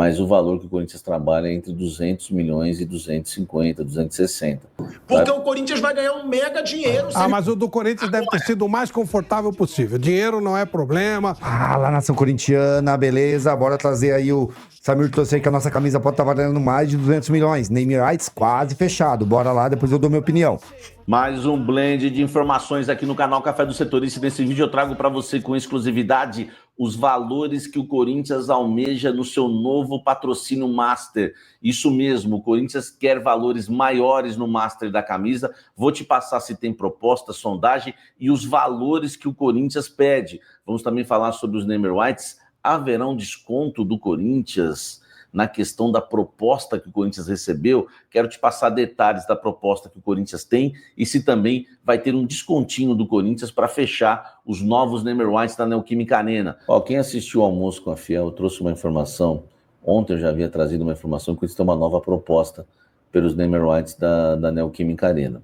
mas o valor que o Corinthians trabalha é entre 200 milhões e 250, 260. Porque o Corinthians vai ganhar um mega dinheiro. Mas o do Corinthians deve ter sido o mais confortável possível. Dinheiro não é problema. Fala, nação corintiana, beleza? Bora trazer aí o Samir trouxe aí que a nossa camisa pode estar valendo mais de 200 milhões. Name rights quase fechado. Bora lá, depois eu dou minha opinião. Mais um blend de informações aqui no canal Café do Setorista. Nesse vídeo eu trago para você com exclusividade os valores que o Corinthians almeja no seu novo patrocínio Master. Isso mesmo, o Corinthians quer valores maiores no Master da camisa. Vou te passar se tem proposta, sondagem e os valores que o Corinthians pede. Vamos também falar sobre os name rights. Haverá um desconto do Corinthians na questão da proposta que o Corinthians recebeu? Quero te passar detalhes da proposta que o Corinthians tem e se também vai ter um descontinho do Corinthians para fechar os novos name rights da Neoquímica Arena. Quem assistiu ao Almoço com a Fiel, eu trouxe uma informação. Ontem eu já havia trazido uma informação que o Corinthians tem uma nova proposta pelos name rights da Neoquímica Arena.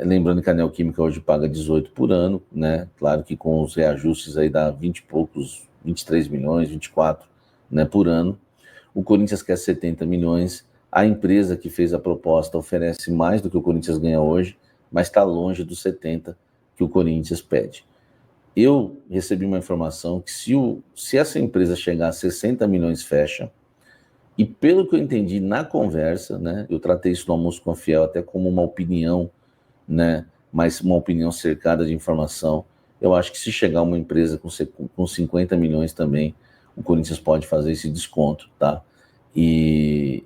Lembrando que a Neoquímica hoje paga 18 por ano, né? Claro que com os reajustes aí dá 20 e poucos, 23 milhões, 24, né, por ano. O Corinthians quer 70 milhões. A empresa que fez a proposta oferece mais do que o Corinthians ganha hoje, mas está longe dos 70 que o Corinthians pede. Eu recebi uma informação que se essa empresa chegar a 60 milhões fecha, e pelo que eu entendi na conversa, né, eu tratei isso no Almoço com a Fiel até como uma opinião, né, mas uma opinião cercada de informação. Eu acho que se chegar uma empresa com 50 milhões também, o Corinthians pode fazer esse desconto, tá? E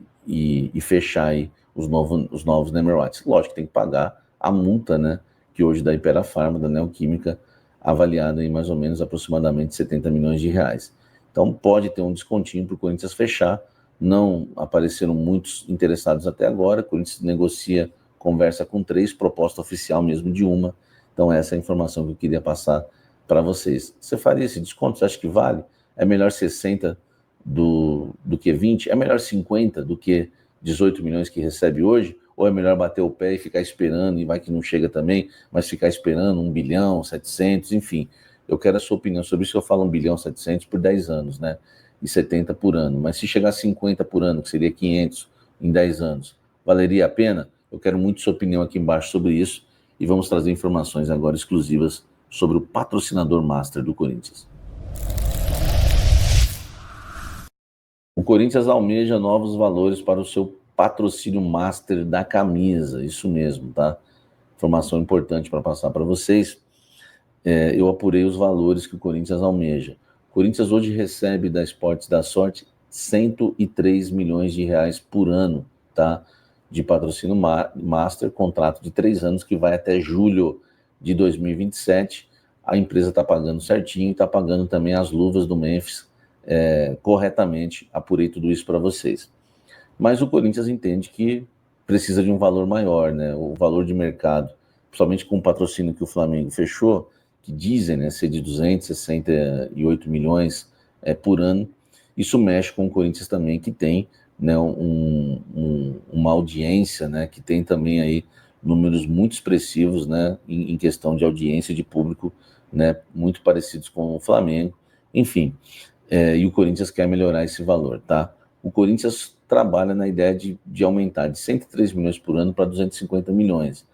fechar aí os novos name rights. Lógico que tem que pagar a multa, né? Que hoje da Hypera Pharma, da Neoquímica, avaliada em mais ou menos aproximadamente 70 milhões de reais. Então pode ter um descontinho para o Corinthians fechar. Não apareceram muitos interessados até agora. O Corinthians negocia, conversa com 3, proposta oficial mesmo de uma. Então essa é a informação que eu queria passar para vocês. Você faria esse desconto? Você acha que vale? É melhor 60 do que 20? É melhor 50 do que 18 milhões que recebe hoje? Ou é melhor bater o pé e ficar esperando, e vai que não chega também, mas ficar esperando 1 bilhão, 700, enfim. Eu quero a sua opinião sobre isso. Eu falo 1 bilhão, 700 por 10 anos, né? E 70 por ano. Mas se chegar a 50 por ano, que seria 500 em 10 anos, valeria a pena? Eu quero muito sua opinião aqui embaixo sobre isso. E vamos trazer informações agora exclusivas sobre o patrocinador Master do Corinthians. O Corinthians almeja novos valores para o seu patrocínio Master da camisa, isso mesmo, tá? Informação importante para passar para vocês. Eu apurei os valores que o Corinthians almeja. O Corinthians hoje recebe da Esportes da Sorte 103 milhões de reais por ano, tá? De patrocínio Master, contrato de 3 anos que vai até julho de 2027. A empresa está pagando certinho e está pagando também as luvas do Memphis corretamente. Apurei tudo isso para vocês. Mas o Corinthians entende que precisa de um valor maior, né? O valor de mercado, principalmente com o patrocínio que o Flamengo fechou, que dizem, né, ser de 268 milhões por ano. Isso mexe com o Corinthians também, que tem, né, uma audiência, né, que tem também aí números muito expressivos, né, em questão de audiência de público, né, muito parecidos com o Flamengo, enfim. E o Corinthians quer melhorar esse valor, tá? O Corinthians trabalha na ideia de aumentar de 103 milhões por ano para 250 milhões,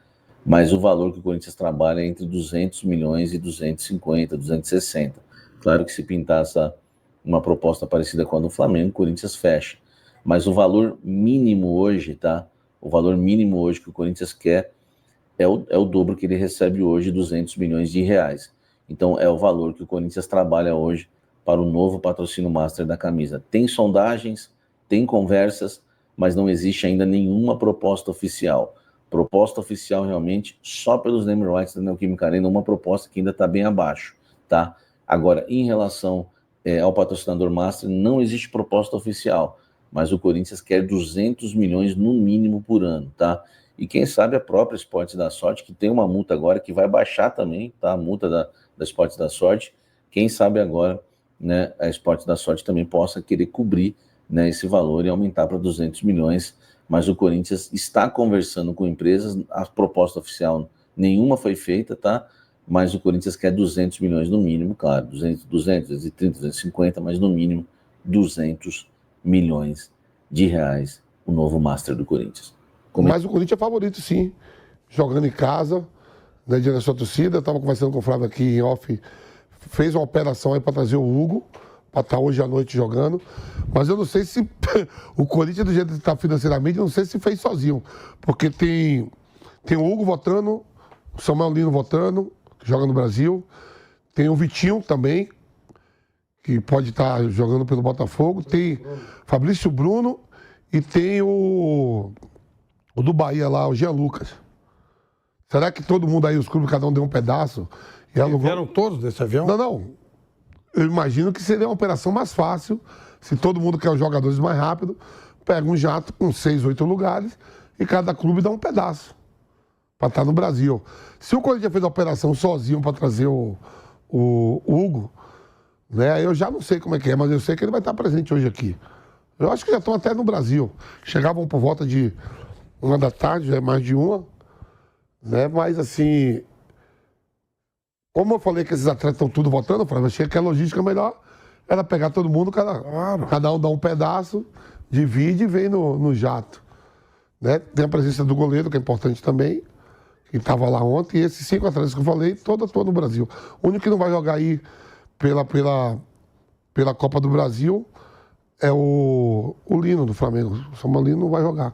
mas o valor que o Corinthians trabalha é entre 200 milhões e 250, 260. Claro que se pintar uma proposta parecida com a do Flamengo, o Corinthians fecha. Mas o valor mínimo hoje, tá? O valor mínimo hoje que o Corinthians quer é o dobro que ele recebe hoje, 200 milhões de reais. Então é o valor que o Corinthians trabalha hoje para o novo patrocínio Master da camisa. Tem sondagens, tem conversas, mas não existe ainda nenhuma proposta oficial. Proposta oficial realmente só pelos name rights da Neoquímica Arena, uma proposta que ainda está bem abaixo, tá? Agora, em relação ao patrocinador Master, não existe proposta oficial, mas o Corinthians quer 200 milhões no mínimo por ano, tá? E quem sabe a própria Esportes da Sorte, que tem uma multa agora que vai baixar também, tá? A multa da Esportes da Sorte, quem sabe agora, né, a Esportes da Sorte também possa querer cobrir, né, esse valor e aumentar para 200 milhões, mas o Corinthians está conversando com empresas, a proposta oficial nenhuma foi feita, tá? Mas o Corinthians quer 200 milhões no mínimo, claro, 200, 230, 250, mas no mínimo 200 milhões de reais o novo Master do Corinthians. Mas o Corinthians é favorito, sim. Jogando em casa, né, diante da sua torcida. Eu estava conversando com o Flávio aqui em off. Fez uma operação aí para trazer o Hugo, para estar hoje à noite jogando. Mas eu não sei se o Corinthians, do jeito que está financeiramente, eu não sei se fez sozinho. Porque tem o Hugo votando, o Samuel Lino votando, que joga no Brasil. Tem o Vitinho também, que pode estar jogando pelo Botafogo. Tem Fabrício Bruno e tem o do Bahia lá, o Jean Lucas. Será que todo mundo aí, os clubes, cada um deu um pedaço? E alugou... Vieram todos desse avião? Não. Eu imagino que seria uma operação mais fácil, se todo mundo quer os jogadores mais rápido, pega um jato com 6, 8 lugares e cada clube dá um pedaço para estar no Brasil. Se o Corinthians fez a operação sozinho para trazer o Hugo, né, eu já não sei como é que é, mas eu sei que ele vai estar presente hoje aqui. Eu acho que já estão até no Brasil. Chegavam por volta de 1 da tarde, já é mais de 1, né? Mas assim, como eu falei que esses atletas estão tudo votando, eu achei que a logística melhor era pegar todo mundo, cada um dá um pedaço, divide e vem no jato. Né? Tem a presença do goleiro, que é importante também, que estava lá ontem, e esses 5 atletas que eu falei, todos no Brasil. O único que não vai jogar aí pela Copa do Brasil é o Lino do Flamengo. O Samuel Lino não vai jogar.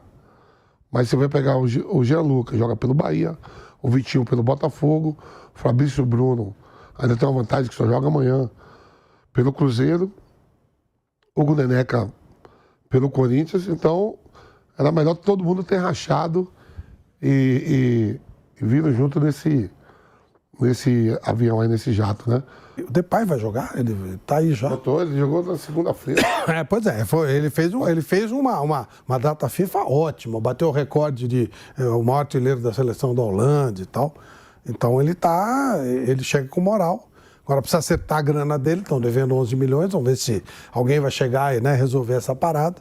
Mas você vai pegar o Jean Lucas, joga pelo Bahia, o Vitinho pelo Botafogo, o Fabrício Bruno ainda tem uma vantagem que só joga amanhã pelo Cruzeiro, o Hugo Neneca pelo Corinthians. Então, era melhor todo mundo ter rachado e vindo junto nesse avião aí, nesse jato, né? O Depay vai jogar? Ele tá aí já. Ele jogou na segunda-feira. Pois é, ele fez uma data FIFA ótima, bateu o recorde de o maior artilheiro da seleção da Holanda e tal. Então ele chega com moral. Agora precisa acertar a grana dele, estão devendo 11 milhões, vamos ver se alguém vai chegar e, né, resolver essa parada.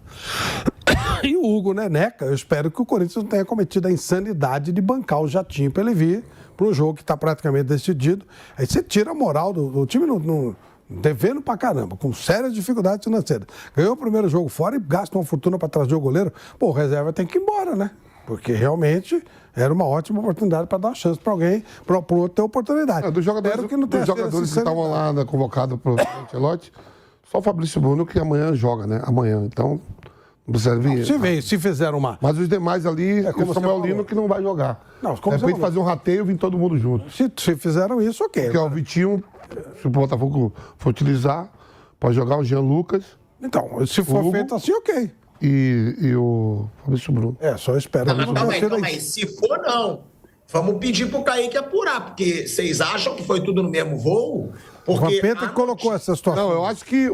E o Hugo Neneca, eu espero que o Corinthians não tenha cometido a insanidade de bancar o jatinho para ele vir para um jogo que está praticamente decidido. Aí você tira a moral do time devendo pra caramba, com sérias dificuldades financeiras. Ganhou o primeiro jogo fora e gasta uma fortuna para trazer o goleiro. Pô, o reserva tem que ir embora, né? Porque realmente era uma ótima oportunidade para dar uma chance para alguém, para o outro ter oportunidade. Dos jogadores que estavam lá convocados para o Ancelotti, só o Fabrício Bruno que amanhã joga, né? Amanhã, então não precisa vir. Se fizeram uma... Mas os demais ali, como o Samuel Lino que não vai jogar. Não, como de repente fazer um rateio e vir todo mundo junto. Se fizeram isso, ok. Porque o Vitinho, se o Botafogo for utilizar, pode jogar o Jean Lucas. Então, se for feito assim, ok. E o Fabrício Bruno. Só espero. Calma aí. Se for, não. Vamos pedir pro Kaique apurar, porque vocês acham que foi tudo no mesmo voo? Porque o Vampeta que colocou essa situação. Não, eu acho que,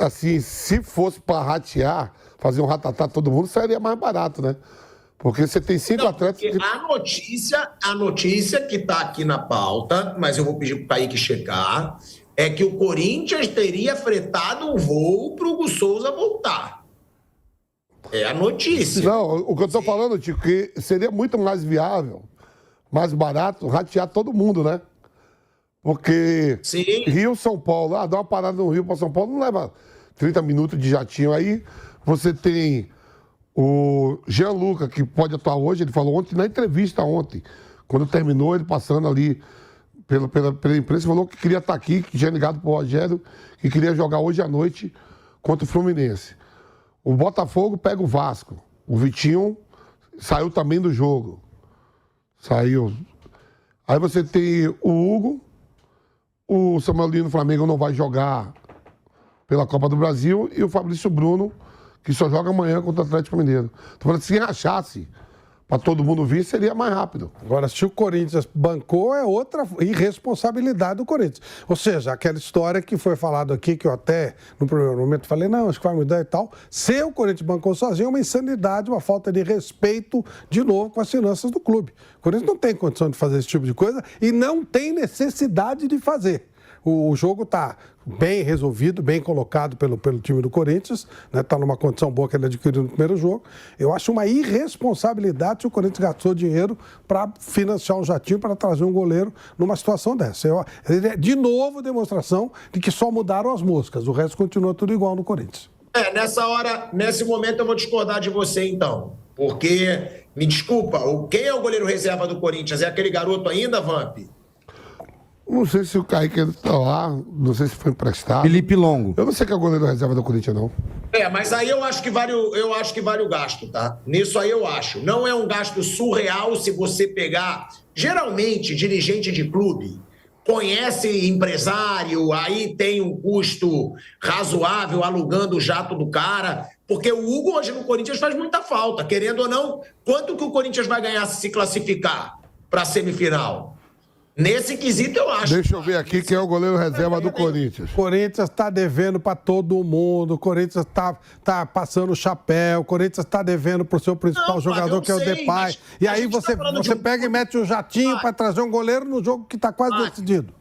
assim, se fosse para ratear, fazer um ratatá todo mundo, sairia mais barato, né? Porque você tem 5 atletas... A notícia que está aqui na pauta, mas eu vou pedir para o Kaique checar, é que o Corinthians teria fretado um voo para o Hugo Souza voltar. É a notícia. Não, o que eu estou falando, Tico, que seria muito mais viável, mais barato, ratear todo mundo, né? Porque Rio-São Paulo, dá uma parada no Rio para São Paulo, não leva 30 minutos de jatinho. Aí você tem o Jean Lucas, que pode atuar hoje, ele falou ontem, na entrevista ontem, quando terminou, ele passando ali pela imprensa, falou que queria estar aqui, que tinha ligado pro Rogério, que queria jogar hoje à noite contra o Fluminense. O Botafogo pega o Vasco. O Vitinho saiu também do jogo. Saiu. Aí você tem o Hugo, o Samuel Lino do Flamengo não vai jogar pela Copa do Brasil, e o Fabrício Bruno, que só joga amanhã contra o Atlético Mineiro. Tô falando, se rachasse para todo mundo vir, seria mais rápido. Agora, se o Corinthians bancou, é outra irresponsabilidade do Corinthians. Ou seja, aquela história que foi falado aqui, que eu até, no primeiro momento, falei, não, acho que vai mudar e tal. Se o Corinthians bancou sozinho, é uma insanidade, uma falta de respeito, de novo, com as finanças do clube. O Corinthians não tem condição de fazer esse tipo de coisa e não tem necessidade de fazer. O jogo está bem resolvido, bem colocado pelo time do Corinthians, né? Está numa condição boa que ele adquiriu no primeiro jogo. Eu acho uma irresponsabilidade se o Corinthians gastou dinheiro para financiar um jatinho, para trazer um goleiro numa situação dessa. De novo, demonstração de que só mudaram as moscas, o resto continua tudo igual no Corinthians. Nesse momento eu vou discordar de você, então. Porque, me desculpa, quem é o goleiro reserva do Corinthians? É aquele garoto ainda, Vamp? Não sei se o Kaique tá lá, não sei se foi emprestado. Felipe Longo. Eu não sei que é o goleiro reserva do Corinthians, não. Mas aí eu acho que vale o gasto, tá? Nisso aí eu acho. Não é um gasto surreal se você pegar... Geralmente, dirigente de clube conhece empresário, aí tem um custo razoável alugando o jato do cara, porque o Hugo hoje no Corinthians faz muita falta, querendo ou não. Quanto que o Corinthians vai ganhar se classificar para a semifinal? Nesse quesito, eu acho. Deixa eu ver aqui quem é o goleiro reserva do Corinthians. O Corinthians está devendo para todo mundo, o Corinthians está passando o chapéu, o Corinthians está devendo para o seu principal jogador, que é o Depay. E aí você pega e mete um jatinho para trazer um goleiro no jogo que está quase decidido.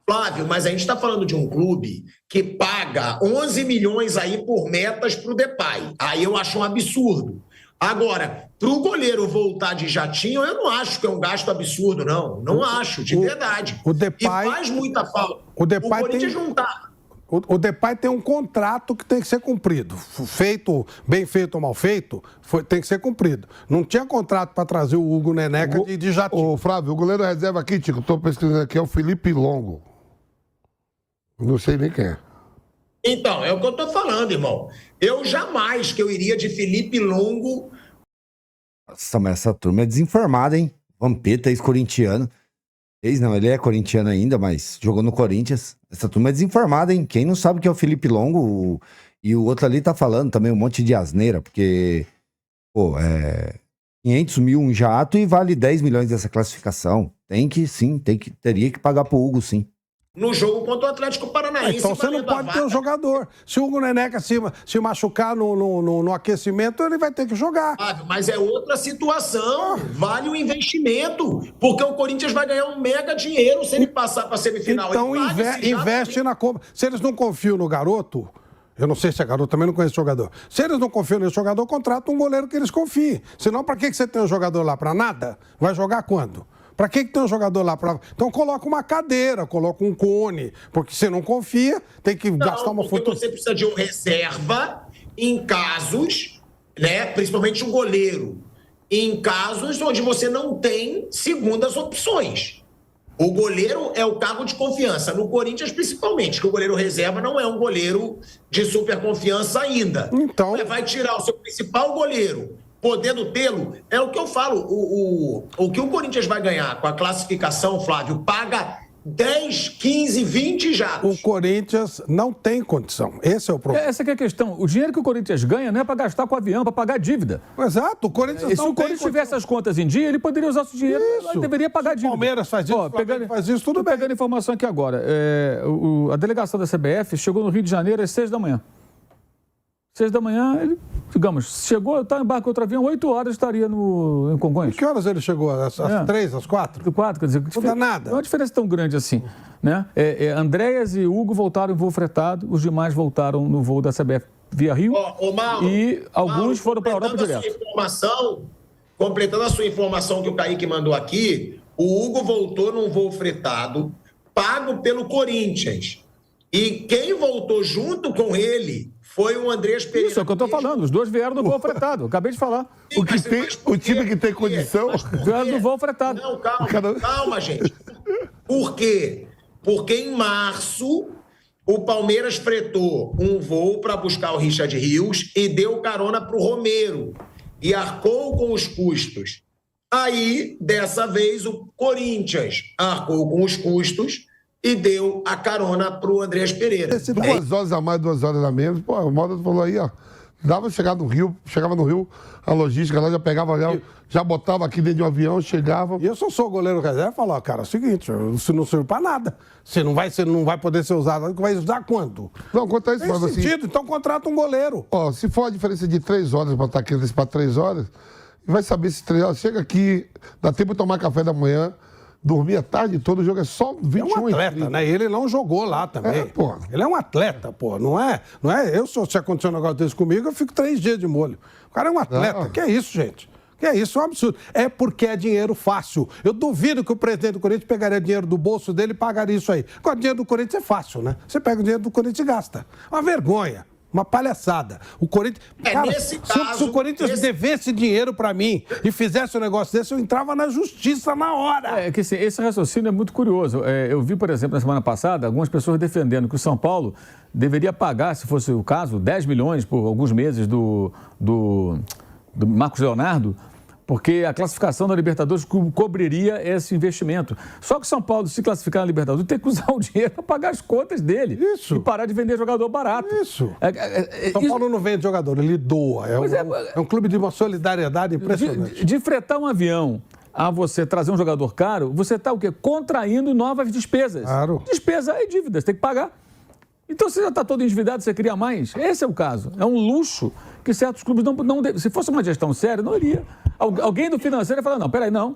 Flávio, mas a gente está falando de um clube que paga 11 milhões aí por metas para o Depay. Aí eu acho um absurdo. Agora, para o goleiro voltar de jatinho, eu não acho que é um gasto absurdo, não. Não acho, de verdade. O Depay, e faz muita falta. O Depay Corinthians não tá. O Depay tem um contrato que tem que ser cumprido. Bem feito ou mal feito, tem que ser cumprido. Não tinha contrato para trazer o Hugo Neneca de jatinho. Ô, Flávio, o goleiro reserva aqui, Tico, estou pesquisando aqui, é o Felipe Longo. Não sei nem quem é. Então, é o que eu tô falando, irmão. Eu jamais que eu iria de Felipe Longo. Nossa, mas essa turma é desinformada, hein? Vampeta, ex-corintiano. Não, ele é corintiano ainda, mas jogou no Corinthians. Essa turma é desinformada, hein? Quem não sabe que é o Felipe Longo e o outro ali tá falando também um monte de asneira, porque, 500 mil um jato e vale 10 milhões dessa classificação. Teria que pagar pro Hugo, sim. No jogo contra o Atlético Paranaense. Então você não pode ter um jogador. Se o Hugo Neneca se machucar no aquecimento, ele vai ter que jogar. Mas é outra situação. Vale o investimento. Porque o Corinthians vai ganhar um mega dinheiro se ele passar para a semifinal. Então investe na compra. Se eles não confiam no garoto, eu não sei se é garoto, também não conheço jogador. Se eles não confiam nesse jogador, contrata um goleiro que eles confiem. Senão, para que você tem um jogador lá? Para nada? Vai jogar quando? Para que tem um jogador lá? Então coloca uma cadeira, coloca um cone, porque você não confia, tem que gastar uma fortuna. Você precisa de um reserva em casos, né? Principalmente um goleiro, em casos onde você não tem segundas opções. O goleiro é o cargo de confiança, no Corinthians principalmente, que o goleiro reserva não é um goleiro de super confiança ainda. Então vai tirar o seu principal goleiro, podendo tê-lo, é o que eu falo, o que o Corinthians vai ganhar com a classificação, Flávio, paga 10, 15, 20 jatos. O Corinthians não tem condição, esse é o problema. Essa que é a questão, o dinheiro que o Corinthians ganha não é para gastar com o avião, para pagar a dívida. Exato, o Corinthians se o Corinthians tivesse as contas em dia, ele poderia usar esse dinheiro, ele deveria pagar a dívida. O Palmeiras faz isso, faz isso, tudo bem. Pegando informação aqui agora, a delegação da CBF chegou no Rio de Janeiro às 6 da manhã. 6 da manhã, ele, digamos, chegou, tá, embarcou outro avião, 8 horas estaria em Congonhas. E que horas ele chegou? Às 3, às 4? 4, quer dizer, não dá nada. Não é uma diferença tão grande assim, né? Andréas e Hugo voltaram em voo fretado, os demais voltaram no voo da CBF via Rio, Mauro, e alguns foram para a Europa direto. Completando a sua informação que o Kaique mandou aqui, o Hugo voltou num voo fretado, pago pelo Corinthians. E quem voltou junto com ele foi o Andrés Pereira. Isso é o que eu estou falando, os dois vieram no voo fretado, acabei de falar. O time que tem condição... Vieram no voo fretado. Não, calma, gente. Por quê? Porque em março o Palmeiras fretou um voo para buscar o Richard Rios e deu carona para o Romero e arcou com os custos. Aí, dessa vez, o Corinthians arcou com os custos e deu a carona pro Andrés Pereira. 2 horas a mais, 2 horas a menos. Pô, o Mauro falou aí, ó. Dava chegar no Rio, chegava no Rio, a logística lá já pegava, já botava aqui dentro de um avião, chegava. E eu só sou goleiro reserva e falo, cara, é o seguinte, isso não serve pra nada. Você não vai poder ser usado, vai usar quando? Não, quanto a isso, mas assim... sentido, então contrata um goleiro. Ó, se for a diferença de 3 horas para estar aqui para 3 horas, vai saber se 3 horas, chega aqui, dá tempo de tomar café da manhã, dormir a tarde todo, o jogo é só 21 é um atleta, né? Ele não jogou lá também. Ele é um atleta, pô. Não é se acontecer um negócio desse comigo, eu fico 3 dias de molho. O cara é um atleta. Que é isso, gente? Que é isso? É um absurdo. É porque é dinheiro fácil. Eu duvido que o presidente do Corinthians pegaria dinheiro do bolso dele e pagaria isso aí. Agora, o dinheiro do Corinthians é fácil, né? Você pega o dinheiro do Corinthians e gasta. Uma vergonha. Uma palhaçada. O Corinthians... Cara, nesse caso, se o Corinthians devesse dinheiro para mim e fizesse um negócio desse, eu entrava na justiça na hora. É que assim, esse raciocínio é muito curioso. Eu vi, por exemplo, na semana passada, algumas pessoas defendendo que o São Paulo deveria pagar, se fosse o caso, 10 milhões por alguns meses do Marcos Leonardo, porque a classificação da Libertadores cobriria esse investimento. Só que o São Paulo, se classificar na Libertadores, tem que usar o dinheiro para pagar as contas dele. Isso. E parar de vender jogador barato. Isso. São Paulo não vende jogador, ele doa. É um clube de uma solidariedade impressionante. De fretar um avião a você trazer um jogador caro, você está o quê? Contraindo novas despesas. Claro. Despesa é dívida, você tem que pagar. Então, você já está todo endividado, você cria mais? Esse é o caso. É um luxo que certos clubes não devem. Se fosse uma gestão séria, não iria. Alguém do financeiro ia falar, não, peraí, não.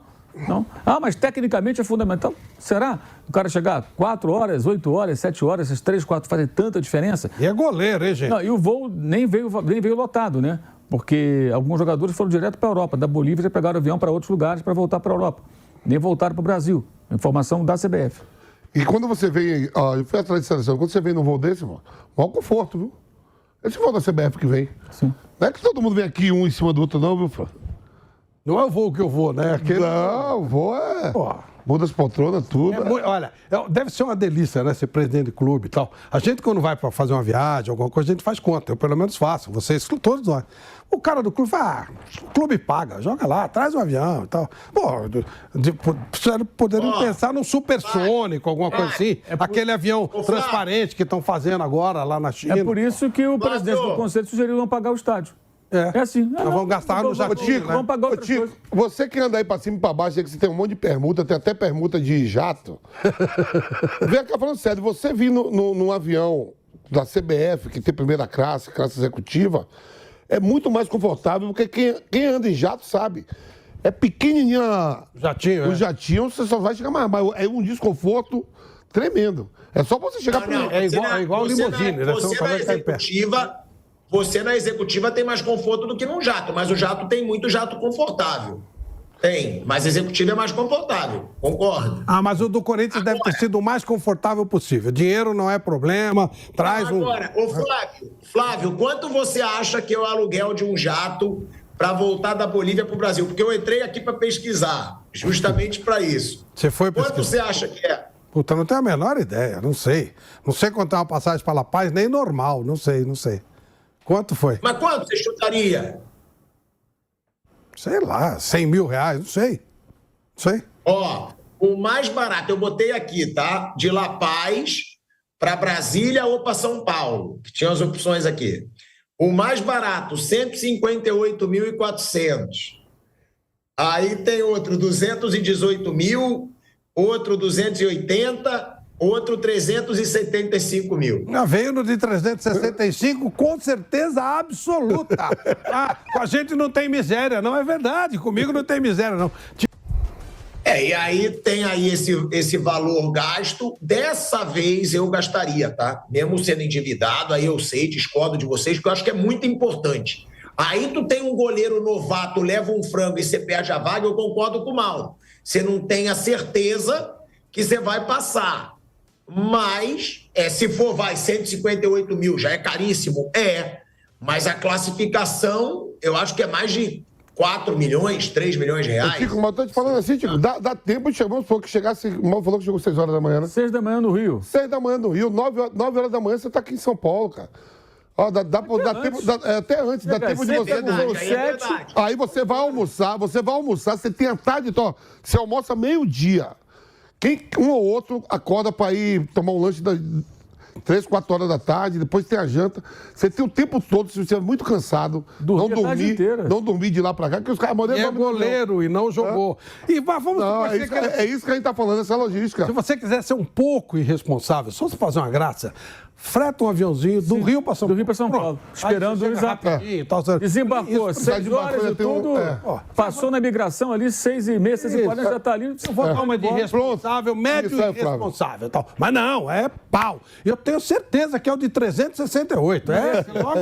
Ah, mas tecnicamente é fundamental. Será? O cara chegar 4 horas, 8 horas, 7 horas, essas 3, 4 fazem tanta diferença? E é goleiro, hein, gente? Não, e o voo nem veio lotado, né? Porque alguns jogadores foram direto para a Europa. Da Bolívia já pegaram avião para outros lugares para voltar para a Europa. Nem voltaram para o Brasil. Informação da CBF. E quando você vem, eu fui atrás de seleção, quando você vem num voo desse, mano, maior conforto, viu? Esse voo da CBF que vem. Sim. Não é que todo mundo vem aqui um em cima do outro, não, viu, Fran? Não é o voo que eu vou, né? Não, o voo é... Pô. Muda as poltronas, tudo. Olha, deve ser uma delícia, né? Ser presidente de clube e tal. A gente, quando vai para fazer uma viagem, alguma coisa, a gente faz conta. Eu, pelo menos, faço. Vocês, todos nós. O cara do clube fala, o clube paga, joga lá, traz um avião e tal. Pô, poderiam pensar num supersônico, alguma coisa assim. Aquele avião transparente que estão fazendo agora lá na China. É por isso que o presidente do conselho sugeriu não pagar o estádio. É assim. Nós vamos gastar no jatinho, Vamos pagar outra coisa. Você que anda aí pra cima e pra baixo, que você tem um monte de permuta, tem até permuta de jato. Vem cá falando sério, você vir num avião da CBF, que tem primeira classe executiva, é muito mais confortável, porque quem anda em jato sabe. É pequenininho jatinho, o jatinho, você só vai chegar mais. Mas é um desconforto tremendo. É só você chegar... É igual limusine, né? Você na executiva tem mais conforto do que num jato, mas o jato tem muito jato confortável. Tem, mas a executiva é mais confortável, concordo. Mas o do Corinthians deve ter sido o mais confortável possível. Dinheiro não é problema, traz Agora, Flávio, quanto você acha que é o aluguel de um jato para voltar da Bolívia para o Brasil? Porque eu entrei aqui para pesquisar, justamente para isso. Você foi pesquisar? Quanto você acha que é? Puta, não tenho a menor ideia, não sei. Não sei quanto é uma passagem para La Paz, nem normal, não sei. Quanto foi? Mas quanto você chutaria? Sei lá, 100 mil reais, não sei. O mais barato, eu botei aqui, tá? De La Paz para Brasília ou para São Paulo, que tinha as opções aqui. O mais barato, 158.400. Aí tem outro, 218 mil, outro 280, outro 375 mil. Veio no de 365 com certeza absoluta. Com a gente não tem miséria, não é verdade. Comigo não tem miséria, não. E aí tem aí esse valor gasto. Dessa vez eu gastaria, tá? Mesmo sendo endividado, aí eu sei, discordo de vocês, porque eu acho que é muito importante. Aí tu tem um goleiro novato, leva um frango e você perde a vaga, eu concordo com o Mauro. Você não tem a certeza que você vai passar. Mas, se for, 158 mil, já é caríssimo? Mas a classificação, eu acho que é mais de 4 milhões, 3 milhões de reais. Chico, mas eu tô te falando assim, Chico, dá tempo de chegar, vamos supor que chegasse, o Mauro falou que chegou 6 horas da manhã, né? 6 da manhã no Rio. 6 da manhã no Rio, 9 horas da manhã você tá aqui em São Paulo, cara. Dá tempo, até antes, dá tempo de você... Aí você vai almoçar, você tem a tarde, então, você almoça meio-dia. Um ou outro acorda para ir tomar um lanche 3, 4 horas da tarde, depois tem a janta. Você tem o tempo todo, se você é muito cansado, não dormir de lá para cá, porque os caras é goleiro e não jogou. E vamos é isso que a gente tá falando, essa logística. Se você quiser ser um pouco irresponsável, só se fazer uma graça, freta um aviãozinho do Rio para São Paulo. Do Rio para São Paulo. Esperando o exato. Desembarcou 6 horas e tudo. Passou na migração ali, 6h30, 6h40, já está ali. Se for uma de irresponsável, médio irresponsável. Tal. Mas não, é pau. Eu tenho certeza que é o de 368.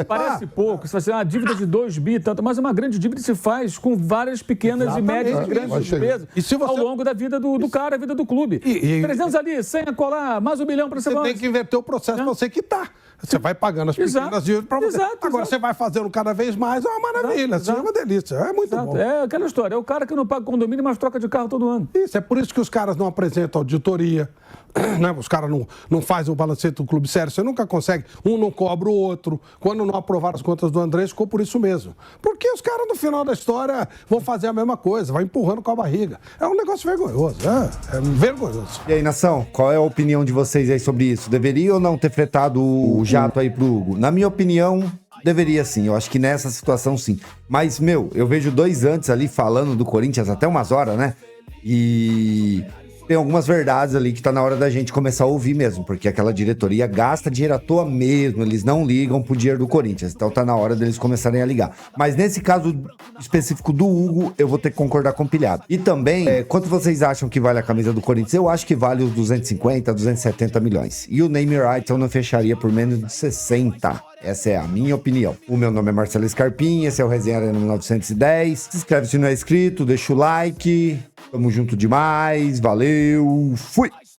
Parece pouco. Isso vai ser uma dívida de 2 bi, tanto, mas uma grande dívida se faz com várias pequenas e médias e grandes despesas ao longo da vida do cara, a vida do clube. 300 ali, 100 a colar, mais 1 milhão para você tem que inverter o processo para você você quitar. Você vai pagando as pequenas dívidas para você. Agora, você vai fazendo cada vez mais, é uma maravilha, é uma delícia, é muito bom. É aquela história, é o cara que não paga condomínio, mas troca de carro todo ano. Isso, é por isso que os caras não apresentam auditoria, né? Os caras não fazem o balancete do clube sério, você nunca consegue, um não cobra o outro. Quando não aprovaram as contas do Andrés, ficou por isso mesmo. Porque os caras, no final da história, vão fazer a mesma coisa, vai empurrando com a barriga. É um negócio vergonhoso, é vergonhoso. E aí, nação, qual é a opinião de vocês aí sobre isso? Deveria ou não ter fretado o jato aí pro Hugo? Na minha opinião, deveria sim. Eu acho que nessa situação, sim. Mas, eu vejo 2 antes ali falando do Corinthians até umas horas, né? E tem algumas verdades ali que tá na hora da gente começar a ouvir mesmo, porque aquela diretoria gasta dinheiro à toa mesmo, eles não ligam pro dinheiro do Corinthians, então tá na hora deles começarem a ligar. Mas nesse caso específico do Hugo, eu vou ter que concordar com o Pilhado. E também, quanto vocês acham que vale a camisa do Corinthians? Eu acho que vale os 250, 270 milhões. E o name rights eu não fecharia por menos de 60. Essa é a minha opinião. O meu nome é Marcelo Scarpim, esse é o Resenha Arena 1910. Se inscreve se não é inscrito, deixa o like. Tamo junto demais, valeu, fui!